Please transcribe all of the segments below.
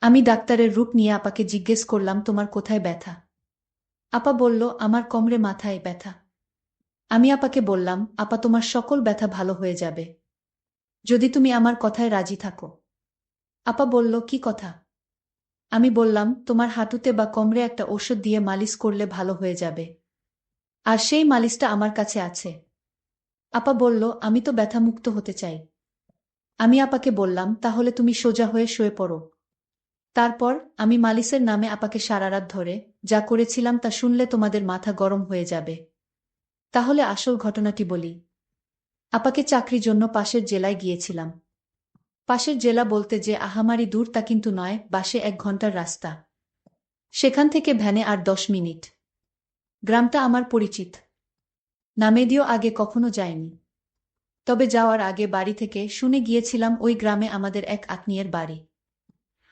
আমি ডাক্তারের রূপ নিয়ে আপাকে জিজ্ঞেস করলাম, তোমার কোথায় ব্যথা? আপা বলল, আমার কোমরে মাথায় ব্যথা। আমি আপাকে বললাম, আপা তোমার সকল ব্যথা ভালো হয়ে যাবে যদি তুমি আমার কথায় রাজি থাকো। আপা বলল, কি কথা? আমি বললাম, তোমার হাঁটুতে বা কোমরে একটা ঔষধ দিয়ে মালিশ করলে ভালো হয়ে যাবে, আর সেই মালিশটা আমার কাছে আছে। আপা বলল, আমি তো ব্যথামুক্ত হতে চাই। আমি আপাকে বললাম, তাহলে তুমি সোজা হয়ে শুয়ে পড়ো। তারপর আমি মালিশের নামে আপাকে সারারাত ধরে যা করেছিলাম তা শুনলে তোমাদের মাথা গরম হয়ে যাবে। তাহলে আসল ঘটনাটি বলি। আপাকে চাকরির জন্য পাশের জেলায় গিয়েছিলাম। পাশের জেলা বলতে যে আহামারি দূর তা কিন্তু নয়, বাসে 1 ঘন্টার রাস্তা। সেখান থেকে ভ্যানে আর 10 মিনিট। গ্রামটা আমার পরিচিত, নামেদিও আগে কখনো যায়নি। তবে যাওয়ার আগে বাড়ি থেকে শুনে গিয়েছিলাম ওই গ্রামে আমাদের এক আত্মীয়ের বাড়ি।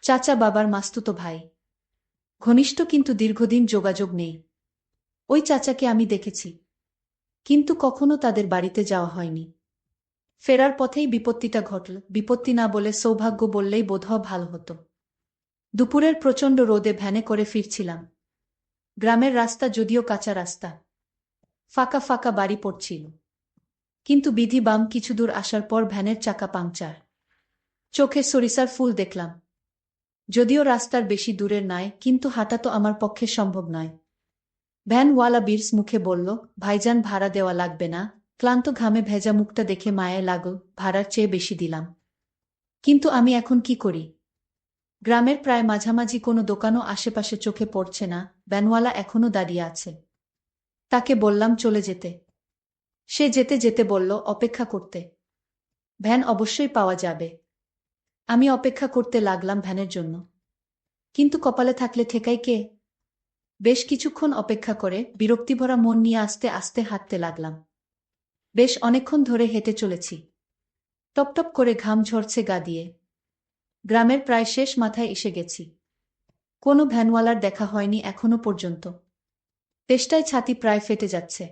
চাচা বাবার মাস্তুতো ভাই। ঘনিষ্ঠ, কিন্তু দীর্ঘদিন যোগাযোগ নেই। ওই চাচাকে আমি দেখেছি, কিন্তু কখনো তাদের বাড়িতে যাওয়া হয়নি। ফেরার পথেই বিপত্তিটা ঘটল। বিপত্তি না বলে সৌভাগ্য বললেই বোধহয় ভালো হতো। দুপুরের প্রচণ্ড রোদে ভ্যানে করে ফিরছিলাম। গ্রামের রাস্তা যদিও কাঁচা রাস্তা, ফাঁকা ফাঁকা বাড়ি পড়ছিল। কিন্তু বিধি বাম কিছু দূর আসার পর ভ্যানের চাকা পাংচার। চোখে সরিষার ফুল দেখলাম। যদিও রাস্তার বেশি দূরের নয়, কিন্তু হাঁটা তো আমার পক্ষে সম্ভব নয়। ভ্যানওয়ালা বিরস মুখে বলল, ভাইজান ভাড়া দেওয়া লাগবে না। ক্লান্ত ঘামে ভেজা মুখটা দেখে মায়া লাগল, ভাড়ার চেয়ে বেশি দিলাম। কিন্তু আমি এখন কি করি? গ্রামের প্রায় মাঝামাঝি কোনো দোকানও আশেপাশে চোখে পড়ছে না। ভ্যানওয়ালা এখনো দাঁড়িয়ে আছে। তাকে বললাম চলে যেতে। সে যেতে যেতে বলল, অপেক্ষা করতে। ভ্যান অবশ্যই পাওয়া যাবে। আমি অপেক্ষা করতে লাগলাম ভ্যানের জন্য। কিন্তু কপালে থাকলে ঠেকাই কে? বেশ কিছুক্ষণ অপেক্ষা করে বিরক্তিভরা মন নিয়ে আস্তে আস্তে হাঁটতে লাগলাম। বেশ অনেকক্ষণ ধরে হেঁটে চলেছি। টপটপ করে ঘাম ঝরছে গা দিয়ে। গ্রামের প্রায় শেষ মাথায় এসে গেছি। কোনো ভ্যানওয়ালার দেখা হয়নি এখনো পর্যন্ত। তেষ্টায় ছাতি প্রায় ফেটে যাচ্ছে।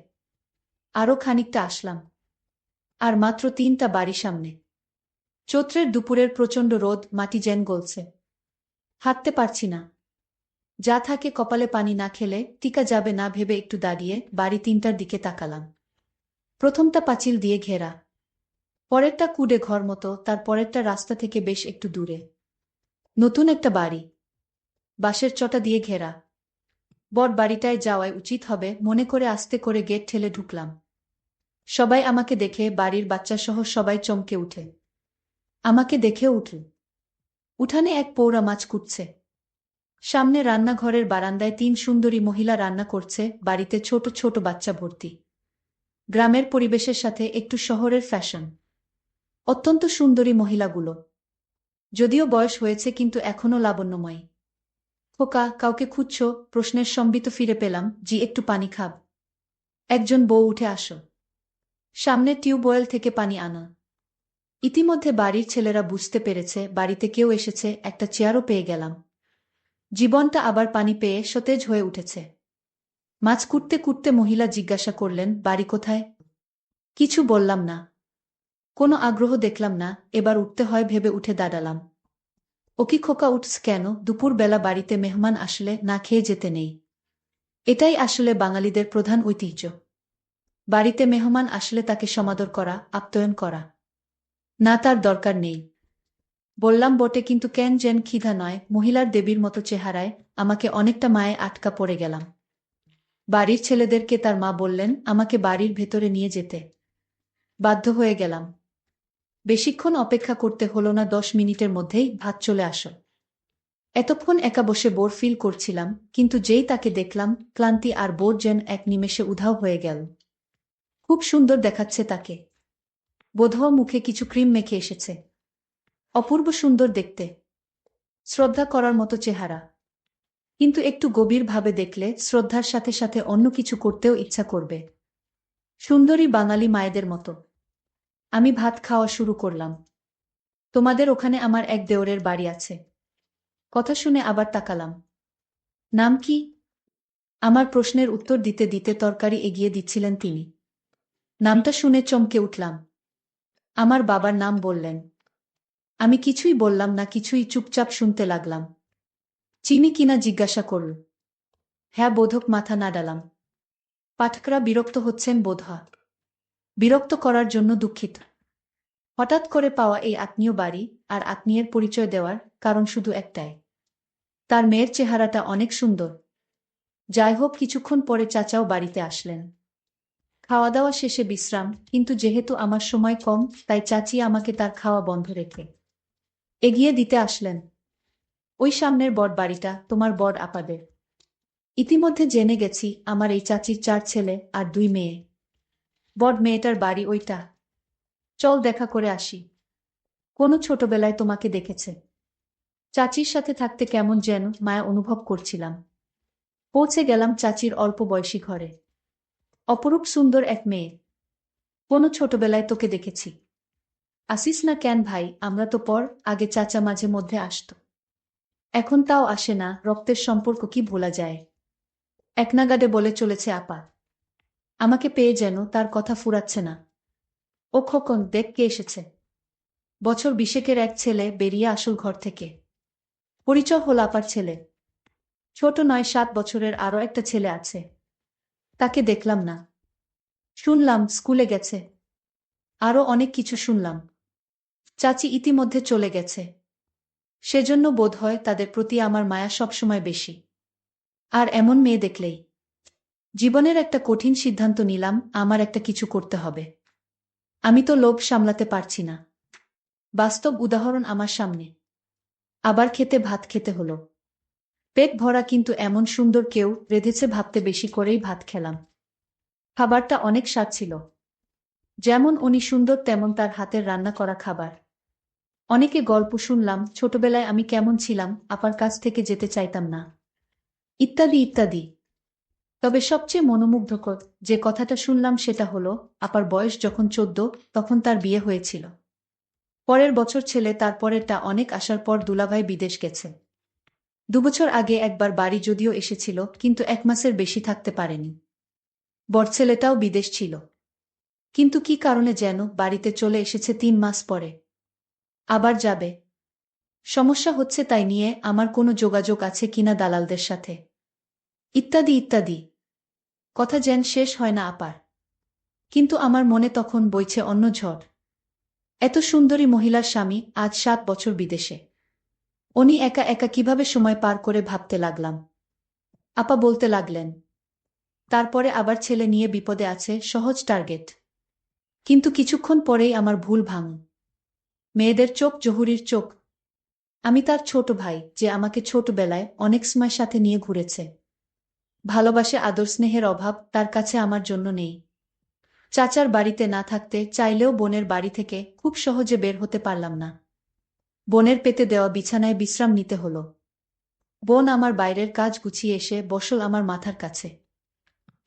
আরও খানিকটা আসলাম। আর মাত্র 3টা বাড়ি সামনে। চৈত্রের দুপুরের প্রচণ্ড রোদ, মাটি যেন গলছে। হাঁটতে পারছি না। যা থাকে কপালে পানি না খেলে টিকা যাবে না ভেবে একটু দাঁড়িয়ে বাড়ি 3টার দিকে তাকালাম। প্রথমটা পাঁচিল দিয়ে ঘেরা, পরেরটা কুডে ঘর মতো, তার পরেরটা রাস্তা থেকে বেশ একটু দূরে। নতুন একটা বাড়ি, বাঁশের চটা দিয়ে ঘেরা। বট বাড়িটায় যাওয়াই উচিত হবে মনে করে আস্তে করে গেট ঠেলে ঢুকলাম। সবাই আমাকে দেখে, বাড়ির বাচ্চাসহ সবাই চমকে উঠে। আমাকে দেখেও উঠল। উঠানে এক পৌরা মাছ কুটছে। সামনে রান্নাঘরের বারান্দায় 3 সুন্দরী মহিলা রান্না করছে, বাড়িতে ছোট ছোট বাচ্চা ভর্তি। গ্রামের পরিবেশের সাথে একটু শহরের ফ্যাশন। অত্যন্ত সুন্দরী মহিলাগুলো। যদিও বয়স হয়েছে কিন্তু এখনও লাবণ্যময়। খোকা, কাউকে খুঁজছ? প্রশ্নের সম্বিত ফিরে পেলাম, জি, একটু পানি খাব? একজন বউ, উঠে আসো। সামনে টিউবওয়েল থেকে পানি আনা। ইতিমধ্যে বাড়ির ছেলেরা বুঝতে পেরেছে বাড়িতে কেউ এসেছে, একটা চেয়ারও পেয়ে গেলাম। জীবনটা আবার পানি পেয়ে সতেজ হয়ে উঠেছে। মাছ কুটতে কুটতে মহিলা জিজ্ঞাসা করলেন, বাড়ি কোথায়? কিছু বললাম না। কোনো আগ্রহ দেখলাম না, এবার উঠতে হয় ভেবে উঠে দাঁড়ালাম। ও কি খোকা, উঠস কেন? দুপুরবেলা বাড়িতে মেহমান আসলে না খেয়ে যেতে নেই। এটাই আসলে বাঙালিদের প্রধান ঐতিহ্য। বাড়িতে মেহমান আসলে তাকে সমাদর করা, আপ্যায়ন করা। না, তার দরকার নেই। বললাম বটে, কিন্তু কেন যেন ক্ষিধা নয়, মহিলার দেবীর মতো চেহারায় আমাকে অনেকটা মায়ে আটকা পড়ে গেলাম। বাড়ির ছেলেদেরকে তার মা বললেন আমাকে বাড়ির ভেতরে নিয়ে যেতে। বাধ্য হয়ে গেলাম। বেশিক্ষণ অপেক্ষা করতে হলো না, 10 মিনিটের মধ্যেই ভাত চলে আসো। এতক্ষণ একা বসে বোর ফিল করছিলাম, কিন্তু যেই তাকে দেখলাম, ক্লান্তি আর বোর যেন এক নিমেষে উধাও হয়ে গেল। খুব সুন্দর দেখাচ্ছে তাকে। বোধহয় মুখে কিছু ক্রিম মেখে এসেছে। অপূর্ব সুন্দর দেখতে। শ্রদ্ধা করার মতো চেহারা। কিন্তু একটু গভীরভাবে দেখলে শ্রদ্ধার সাথে সাথে অন্য কিছু করতেও ইচ্ছা করবে। সুন্দরী বাঙালি মায়েদের মতো। আমি ভাত খাওয়া শুরু করলাম। তোমাদের ওখানে আমার এক দেওরের বাড়ি আছে। কথা শুনে আবার তাকালাম। নাম কি? আমার প্রশ্নের উত্তর দিতে দিতে তরকারি এগিয়ে দিচ্ছিলেন তিনি। নামটা শুনে চমকে উঠলাম। আমার বাবার নাম বললেন। আমি কিছুই বললাম না, কিছুই চুপচাপ শুনতে লাগলাম। চিনি কিনা জিজ্ঞাসা করল। হ্যাঁ বোধক মাথা নাড়ালাম। পাঠকরা বিরক্ত হচ্ছেন বোধহয়। বিরক্ত করার জন্য দুঃখিত। হঠাৎ করে পাওয়া এই আত্মীয় বাড়ি আর আত্মীয়ের পরিচয় দেওয়ার কারণ শুধু একটাই। তার মেয়ের চেহারাটা অনেক সুন্দর। যাই হোক, কিছুক্ষণ পরে চাচাও বাড়িতে আসলেন। খাওয়া দাওয়া শেষে বিশ্রাম, কিন্তু যেহেতু আমার সময় কম তাই চাচি আমাকে তার খাওয়া বন্ধ রেখে এগিয়ে দিতে আসলেন। ওই সামনের বড় বাড়িটা তোমার বড় আপাদের। ইতিমধ্যে জেনে গেছি আমার এই চাচির 4 ছেলে আর 2 মেয়ে। বড় মেয়েটার বাড়ি ওইটা। চল দেখা করে আসি। কোনো ছোটবেলায় তোমাকে দেখেছে। চাচির সাথে থাকতে কেমন যেন মায়া অনুভব করছিলাম। পৌঁছে গেলাম চাচির অল্প বয়সী ঘরে। অপরূপ সুন্দর এক মেয়ে। কোনো ছোটবেলায় তোকে দেখেছি। আসিস না কেন ভাই? আমরা তো পর আগে চাচা মাঝে মধ্যে আসতো। এখন তাও আসে না। রক্তের সম্পর্ক কি ভোলা যায়? একনাগাড়ে বলে চলেছে আপা। আমাকে পেয়ে যেন তার কথা ফুরাচ্ছে না। ও খোকন, দেখ কে এসেছে। বছর 20-এর এক ছেলে বেরিয়ে আসল ঘর থেকে। পরিচয় হল আপার ছেলে। ছোট নয়, 7 বছরের আরও একটা ছেলে আছে। তাকে দেখলাম না। শুনলাম স্কুলে গেছে। আরও অনেক কিছু শুনলাম। চাচি ইতিমধ্যে চলে গেছে। সেজন্য বোধহয় তাদের প্রতি আমার মায়া সবসময় বেশি। আর এমন মেয়ে দেখলেই জীবনের একটা কঠিন সিদ্ধান্ত নিলাম, আমার একটা কিছু করতে হবে। আমি তো লোভ সামলাতে পারছি না। বাস্তব উদাহরণ আমার সামনে। আবার খেতে ভাত খেতে হলো। পেট ভরা, কিন্তু এমন সুন্দর কেউ রেঁধেছে ভাবতে বেশি করেই ভাত খেলাম। খাবারটা অনেক স্বাদ ছিল। যেমন উনি সুন্দর তেমন তার হাতের রান্না করা খাবার। অনেকে গল্প শুনলাম, ছোটবেলায় আমি কেমন ছিলাম, আপার কাছ থেকে যেতে চাইতাম না, ইত্যাদি ইত্যাদি। তবে সবচেয়ে মনোমুগ্ধকর যে কথাটা শুনলাম সেটা হলো, আপার বয়স যখন 14 তখন তার বিয়ে হয়েছিল। পরের বছর ছেলে, তারপরেরটা অনেক আসার পর দুলাভাই বিদেশ গেছে। 2 বছর আগে একবার বাড়ি যদিও এসেছিল, কিন্তু 1 মাসের বেশি থাকতে পারেনি। বড় ছেলেটাও বিদেশ ছিল, কিন্তু কি কারণে যেন বাড়িতে চলে এসেছে 3 মাস পরে। আবার যাবে। সমস্যা হচ্ছে তাই নিয়ে আমার কোনো যোগাযোগ আছে কিনা দালালদের সাথে, ইত্যাদি ইত্যাদি। কথা যেন শেষ হয় না আপার। কিন্তু আমার মনে তখন বইছে অন্য ঝড়। এত সুন্দরী মহিলার স্বামী আজ 7 বছর বিদেশে। উনি একা একা কিভাবে সময় পার করে ভাবতে লাগলাম। আপা বলতে লাগলেন, তারপরে আবার ছেলে নিয়ে বিপদে আছে, সহজ টার্গেট। কিন্তু কিছুক্ষণ পরেই আমার ভুল ভাঙল। মেয়েদের চোখ জহুরির চোখ। আমি তার ছোট ভাই, যে আমাকে ছোটবেলায় অনেক সময় সাথে নিয়ে ঘুরেছে। ভালোবাসে, আদর স্নেহের অভাব তার কাছে আমার জন্য নেই। চাচার বাড়িতে না থাকতে চাইলেও বোনের বাড়ি থেকে খুব সহজে বের হতে পারলাম না। বোনের পেতে দেওয়া বিছানায় বিশ্রাম নিতে হলো। বোন আমার বাইরের কাজ গুছিয়ে এসে বসল আমার মাথার কাছে।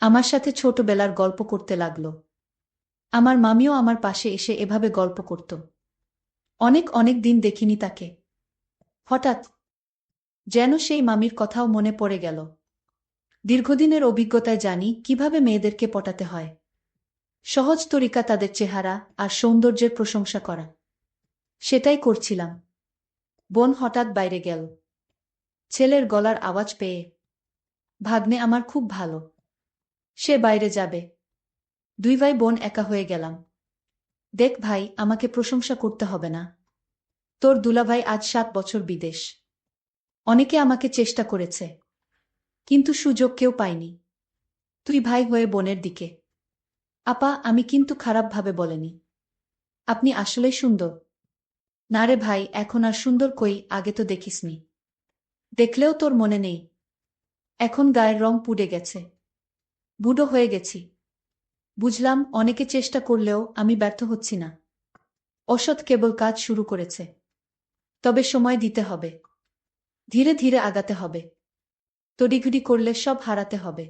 আমার সাথে ছোটবেলার গল্প করতে লাগল। আমার মামিও আমার পাশে এসে এভাবে গল্প করত। অনেক অনেক দিন দেখিনি তাকে। হঠাৎ যেন সেই মামির কথাও মনে পড়ে গেল। দীর্ঘদিনের অভিজ্ঞতায় জানি কিভাবে মেয়েদেরকে পটাতে হয়। সহজ তরিকা তাদের চেহারা আর সৌন্দর্যের প্রশংসা করা। সেটাই করছিলাম। বোন হঠাৎ বাইরে গেল। ছেলের গলার আওয়াজ পেয়ে। ভাগ্নে আমার খুব ভালো। সে বাইরে যাবে। 2 ভাই বোন একা হয়ে গেলাম। দেখ ভাই, আমাকে প্রশংসা করতে হবে না। তোর দুলাভাই আজ 7 বছর বিদেশ। অনেকে আমাকে চেষ্টা করেছে, কিন্তু সুযোগ কেউ পায়নি। তুই ভাই হয়ে বোনের দিকে। আপা, আমি কিন্তু খারাপভাবে বলেনি। আপনি আসলেই সুন্দর। না রে ভাই, এখন আর সুন্দর কই, আগে তো দেখিসনি। দেখলেও তোর মনে নেই। এখন গায়ের রং পুড়ে গেছে। বুড়ো হয়ে গেছি। বুঝলাম, অনেকে চেষ্টা করলেও আমি ব্যর্থ হচ্ছি না। অসৎ কেবল কাজ শুরু করেছে। তবে সময় দিতে হবে। ধীরে ধীরে আগাতে হবে। তড়িঘড়ি করলে সব হারাতে হবে।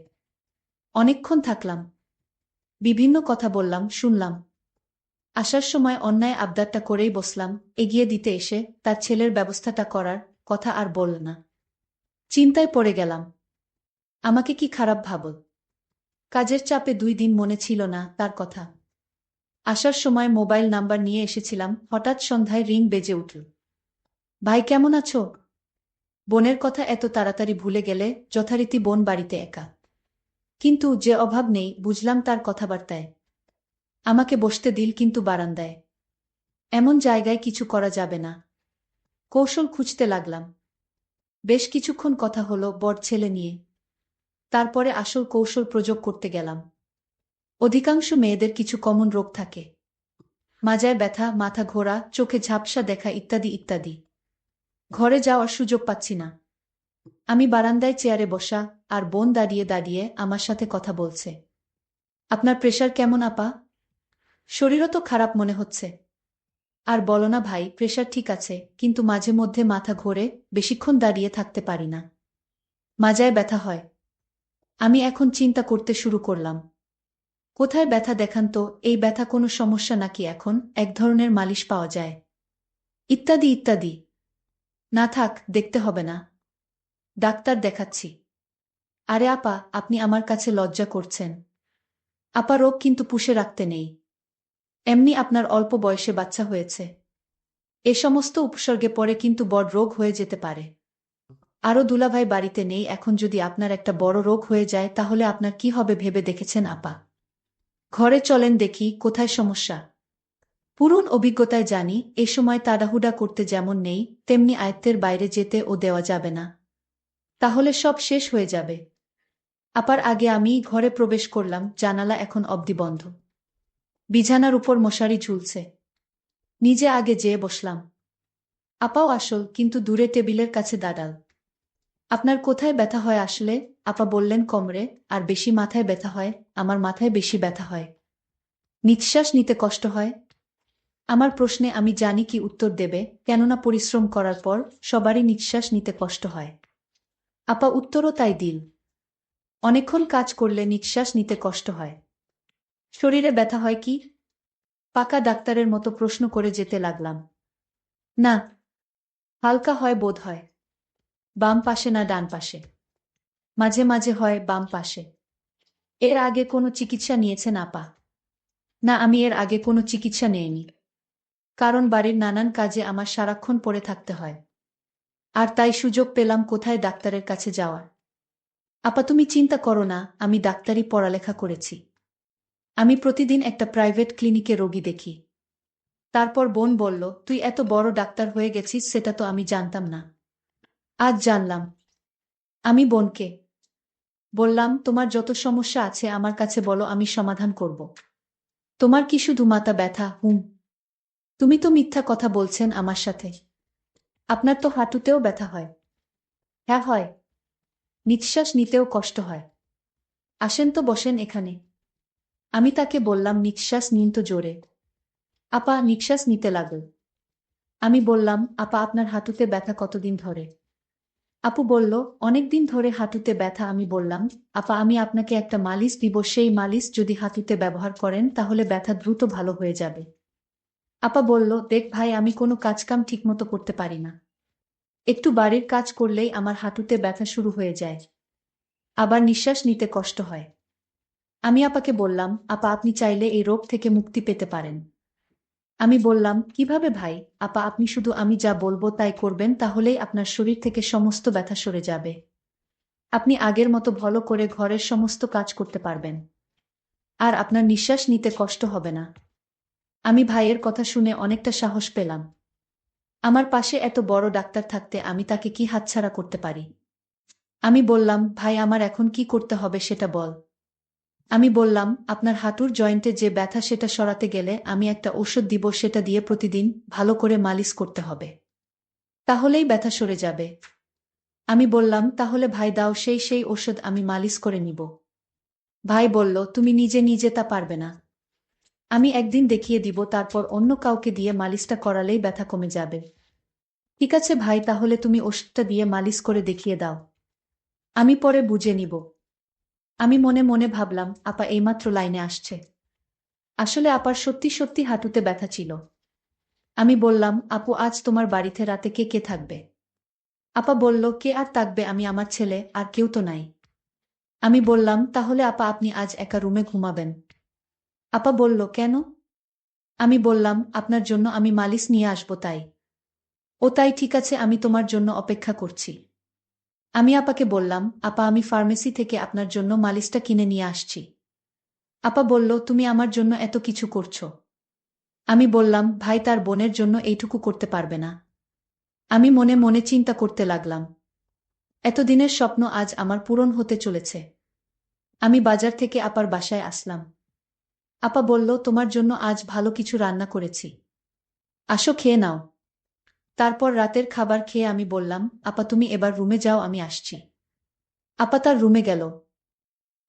অনেকক্ষণ থাকলাম। বিভিন্ন কথা বললাম, শুনলাম। আসার সময় অন্যায় আবদারটা করেই বসলাম। এগিয়ে দিতে এসে তার ছেলের ব্যবস্থাটা করার কথা আর বলল না। চিন্তায় পড়ে গেলাম। আমাকে কি খারাপ ভাবল? কাজের চাপে 2 দিন মনে ছিল না তার কথা। আসার সময় মোবাইল নাম্বার নিয়ে এসেছিলাম, হঠাৎ সন্ধ্যায় রিং বেজে উঠল। ভাই কেমন আছো? বোনের কথা এত তাড়াতাড়ি ভুলে গেলে? যথারীতি বোন বাড়িতে একা। কিন্তু যে অভাব নেই বুঝলাম তার কথাবার্তায়। আমাকে বসতে দিল কিন্তু বারান্দায়। এমন জায়গায় কিছু করা যাবে না। কৌশল খুঁজতে লাগলাম। বেশ কিছুক্ষণ কথা হলো বর ছেলে নিয়ে। তারপরে আসল কৌশল প্রয়োগ করতে গেলাম। অধিকাংশ মেয়েদের কিছু কমন রোগ থাকে। মাজায় ব্যথা, মাথা ঘোরা, চোখে ঝাপসা দেখা ইত্যাদি ইত্যাদি। ঘরে যাওয়ার সুযোগ পাচ্ছি না। আমি বারান্দায় চেয়ারে বসা, আর বোন দাঁড়িয়ে দাঁড়িয়ে আমার সাথে কথা বলছে। আপনার প্রেশার কেমন আপা? শরীরও তো খারাপ মনে হচ্ছে। আর বলো না ভাই, প্রেশার ঠিক আছে, কিন্তু মাঝে মধ্যে মাথা ঘোরে, বেশিক্ষণ দাঁড়িয়ে থাকতে পারি না। মাজায় ব্যথা হয়। আমি এখন চিন্তা করতে শুরু করলাম। কোথায় ব্যথা দেখান তো, এই ব্যথা কোনো সমস্যা নাকি এখন এক ধরনের মালিশ পাওয়া যায়? ইত্যাদি ইত্যাদি। না থাক, দেখতে হবে না। ডাক্তার দেখাচ্ছি। আরে আপা, আপনি আমার কাছে লজ্জা করছেন। আপা রোগ কিন্তু পুষে রাখতে নেই। এমনি আপনার অল্প বয়সে বাচ্চা হয়েছে। এ সমস্ত উপসর্গে পরে কিন্তু বড় রোগ হয়ে যেতে পারে। আরও দুলাভাই বাড়িতে নেই, এখন যদি আপনার একটা বড় রোগ হয়ে যায় তাহলে আপনার কি হবে ভেবে দেখেছেন আপা? ঘরে চলেন দেখি কোথায় সমস্যা। পুরন অভিজ্ঞতায় জানি এ সময় তাড়াহুড়া করতে যেমন নেই, তেমনি আয়ত্তের বাইরে যেতে ও দেওয়া যাবে না। তাহলে সব শেষ হয়ে যাবে। আপার আগে আমি ঘরে প্রবেশ করলাম, জানালা এখন অবধি বন্ধ। বিছানার উপর মশারি ঝুলছে। নিজে আগে যেয়ে বসলাম। আপাও আসল, কিন্তু দূরে টেবিলের কাছে দাঁড়াল। আপনার কোথায় ব্যথা হয় আসলে? আপা বললেন কোমরে, আর বেশি মাথায় ব্যথা হয়। আমার মাথায় বেশি ব্যথা হয়। নিঃশ্বাস নিতে কষ্ট হয়। আমার প্রশ্নে আমি জানি কি উত্তর দেবে, কেননা পরিশ্রম করার পর সবারই নিঃশ্বাস নিতে কষ্ট হয়। আপা উত্তরও তাই দিল। অনেকক্ষণ কাজ করলে নিঃশ্বাস নিতে কষ্ট হয়। শরীরে ব্যথা হয় কি? পাকা ডাক্তারের মতো প্রশ্ন করে যেতে লাগলাম। না, হালকা হয় বোধ হয়। বাম পাশে না ডান পাশে? মাঝে মাঝে হয় বাম পাশে। এর আগে কোনো চিকিৎসা নিয়েছেন আপা? না, আমি এর আগে কোনো চিকিৎসা নেইনি। কারণ বাড়ির নানান কাজে আমার সারাক্ষণ পড়ে থাকতে হয়। আর তাই সুযোগ পেলাম কোথায় ডাক্তারের কাছে যাওয়ার। আপা তুমি চিন্তা করো না, আমি ডাক্তারি পড়ালেখা করেছি। আমি প্রতিদিন একটা প্রাইভেট ক্লিনিকে রোগী দেখি। তারপর বোন বলল, তুই এত বড় ডাক্তার হয়ে গেছিস, সেটা তো আমি জানতাম না। আজ জানলাম। আমি বোনকে বললাম, তোমার যত সমস্যা আছে আমার কাছে বলো, আমি সমাধান করব। তোমার কি শুধু মাথা ব্যথা? তুমি তো মিথ্যা কথা বলছেন আমার সাথে। আপনার তো হাঁটুতেও ব্যথা হয়। হ্যাঁ হয়। নিঃশ্বাস নিতেও কষ্ট হয়। আসেন তো বসেন এখানে। আমি তাকে বললাম, নিঃশ্বাস নিন তো জোরে। আপা নিঃশ্বাস নিতে লাগল। আমি বললাম, আপা আপনার হাঁটুতে ব্যথা কতদিন ধরে? আপু বলল, অনেকদিন ধরে হাঁটুতে ব্যথা। আমি বললাম, আপা আমি আপনাকে একটা মালিশ দিব, সেই মালিশ যদি হাঁটুতে ব্যবহার করেন তাহলে ব্যথা দ্রুত ভালো হয়ে যাবে। আপা বলল, দেখ ভাই, আমি কোনো কাজকাম ঠিকমতো করতে পারি না। একটু বাড়ির কাজ করলেই আমার হাঁটুতে ব্যথা শুরু হয়ে যায়। আবার নিঃশ্বাস নিতে কষ্ট হয়। আমি আপাকে বললাম, আপা আপনি চাইলে এই রোগ থেকে মুক্তি পেতে পারেন। আমি বললাম, কিভাবে ভাই? আপা আপনি শুধু আমি যা বলবো তাই করবেন, তাহলেই আপনার শরীর থেকে সমস্ত ব্যথা সরে যাবে। আপনি আগের মতো ভালো করে ঘরের সমস্ত কাজ করতে পারবেন। আর আপনার নিঃশ্বাস নিতে কষ্ট হবে না। আমি ভাইয়ের কথা শুনে অনেকটা সাহস পেলাম। আমার পাশে এত বড় ডাক্তার থাকতে আমি তাকে কি হাতছাড়া করতে পারি? আমি বললাম, ভাই আমার এখন কি করতে হবে সেটা বল। আমি বললাম, আপনার হাঁটুর জয়েন্টে যে ব্যথা সেটা সরাতে গেলে আমি একটা ঔষধ দিব, সেটা দিয়ে প্রতিদিন ভালো করে মালিশ করতে হবে। তাহলেই ব্যথা সরে যাবে। আমি বললাম, তাহলে ভাই দাও সেই ঔষধ, আমি মালিশ করে নিব। ভাই বলল, তুমি নিজে নিজে তা পারবে না। আমি একদিন দেখিয়ে দিব, তারপর অন্য কাউকে দিয়ে মালিশটা করালেই ব্যথা কমে যাবে। ঠিক আছে ভাই, তাহলে তুমি ওষুধটা দিয়ে মালিশ করে দেখিয়ে দাও। আমি পরে বুঝে নিব। আমি মনে মনে ভাবলাম, আপা এইমাত্র লাইনে আসছে। আসলে আপার সত্যি সত্যি হাঁটুতে ব্যথা ছিল। আমি বললাম, আপু আজ তোমার বাড়িতে রাতে কে কে থাকবে? আপা বলল, কে আর থাকবে, আমি আমার ছেলে, আর কেউ তো নাই। আমি বললাম, তাহলে আপা আপনি আজ একা রুমে ঘুমাবেন? আপা বলল, কেন? আমি বললাম, আপনার জন্য আমি মালিশ নিয়ে আসবো তাই। ও তাই, ঠিক আছে, আমি তোমার জন্য অপেক্ষা করছি। আমি আপাকে বললাম, আপা আমি ফার্মেসি থেকে আপনার জন্য মালিশটা কিনে নিয়ে আসছি। আপা বলল, তুমি আমার জন্য এত কিছু করছো। আমি বললাম, ভাই তার বোনের জন্য এইটুকু করতে পারবে না। আমি মনে মনে চিন্তা করতে লাগলাম। এতদিনের স্বপ্ন আজ আমার পূরণ হতে চলেছে। আমি বাজার থেকে আপার বাসায় আসলাম। আপা বলল, তোমার জন্য আজ ভালো কিছু রান্না করেছি। আসো খেয়ে নাও। তারপর রাতের খাবার খেয়ে আমি বললাম, আপা তুমি এবার রুমে যাও, আমি আসছি। আপা তার রুমে গেল।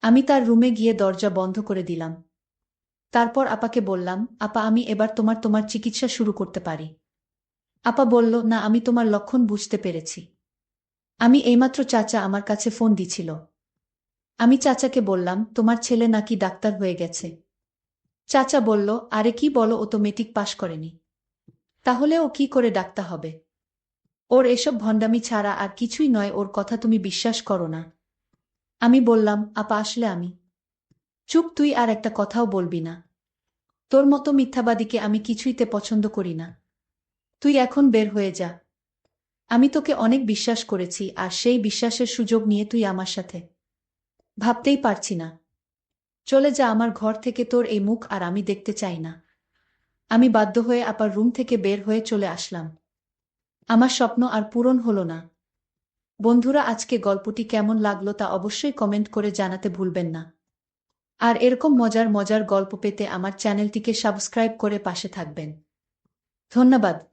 আমি তার রুমে গিয়ে দরজা বন্ধ করে দিলাম। তারপর আপাকে বললাম, আপা আমি এবার তোমার চিকিৎসা শুরু করতে পারি। আপা বলল, না আমি তোমার লক্ষণ বুঝতে পেরেছি। আমি এইমাত্র চাচা আমার কাছে ফোন দিছিল। আমি চাচাকে বললাম, তোমার ছেলে নাকি ডাক্তার হয়ে গেছে। চাচা বলল, আরে কি বলো, ও তো মেট্রিক পাশ করেনি। তাহলে ও কি করে ডাক্তার হবে? ওর এসব ভণ্ডামি ছাড়া আর কিছুই নয়, ওর কথা তুমি বিশ্বাস করো না। আমি বললাম, আপা আসলে আমি। চুপ, তুই আর একটা কথাও বলবি না। তোর মতো মিথ্যাবাদীকে আমি কিছুইতে পছন্দ করি না। তুই এখন বের হয়ে যা। আমি তোকে অনেক বিশ্বাস করেছি, আর সেই বিশ্বাসের সুযোগ নিয়ে তুই আমার সাথে। ভাবতেই পারছি না। চলে যা আমার ঘর থেকে, তোর এই মুখ আর আমি দেখতে চাই না। আমি বাধ্য হয়ে আপার রুম থেকে বের হয়ে চলে আসলাম। আমার স্বপ্ন আর পূরণ হলো না। বন্ধুরা, আজকে গল্পটি কেমন লাগলো তা অবশ্যই কমেন্ট করে জানাতে ভুলবেন না। আর এরকম মজার মজার গল্প পেতে আমার চ্যানেলটিকে সাবস্ক্রাইব করে পাশে থাকবেন। ধন্যবাদ।